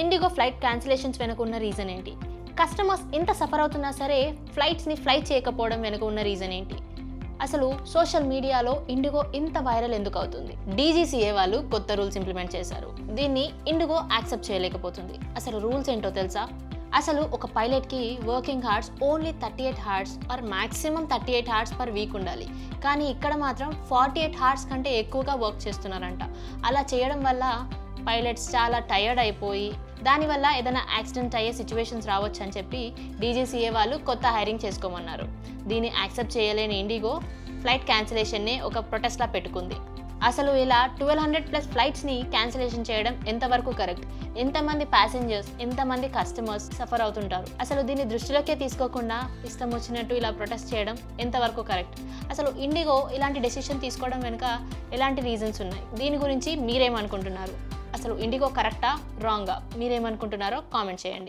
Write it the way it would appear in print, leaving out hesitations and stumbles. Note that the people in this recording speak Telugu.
ఇండిగో ఫ్లైట్ క్యాన్సిలేషన్స్ వెనుక ఉన్న రీజన్ ఏంటి? కస్టమర్స్ ఇంత సఫర్ అవుతున్నా సరే ఫ్లైట్స్ని ఫ్లై చేయకపోవడం వెనుక ఉన్న రీజన్ ఏంటి? అసలు సోషల్ మీడియాలో ఇండిగో ఇంత వైరల్ ఎందుకు అవుతుంది? డీజీసీఏ వాళ్ళు కొత్త రూల్స్ ఇంప్లిమెంట్ చేశారు. దీన్ని ఇండిగో యాక్సెప్ట్ చేయలేకపోతుంది. అసలు రూల్స్ ఏంటో తెలుసా? అసలు ఒక పైలట్కి working hours only 38 hours or maximum 38 hours per week ఉండాలి. కానీ ఇక్కడ మాత్రం 48 హార్స్ కంటే ఎక్కువగా వర్క్ చేస్తున్నారంట. అలా చేయడం వల్ల పైలట్స్ చాలా టయర్డ్ అయిపోయి దానివల్ల ఏదైనా యాక్సిడెంట్ అయ్యే సిచ్యువేషన్స్ రావచ్చు అని చెప్పి డీజీసీఏ వాళ్ళు కొత్త హైరింగ్ చేసుకోమన్నారు. దీన్ని యాక్సెప్ట్ చేయలేని ఇండిగో ఫ్లైట్ క్యాన్సిలేషన్నే ఒక ప్రొటెస్ట్లా పెట్టుకుంది. అసలు ఇలా 1200+ ఫ్లైట్స్ని క్యాన్సిలేషన్ చేయడం ఎంతవరకు కరెక్ట్? ఎంతమంది ప్యాసింజర్స్, ఎంతమంది కస్టమర్స్ సఫర్ అవుతుంటారు? అసలు దీన్ని దృష్టిలోకే తీసుకోకుండా ఇష్టం వచ్చినట్టు ఇలా ప్రొటెస్ట్ చేయడం ఎంతవరకు కరెక్ట్? అసలు ఇండిగో ఇలాంటి డెసిషన్ తీసుకోవడం వెనుక ఎలాంటి రీజన్స్ ఉన్నాయి? దీని గురించి మీరేమనుకుంటున్నారు? అసలు ఇండిగో కరెక్టా రాంగా? మీరేమనుకుంటున్నారో కామెంట్ చేయండి.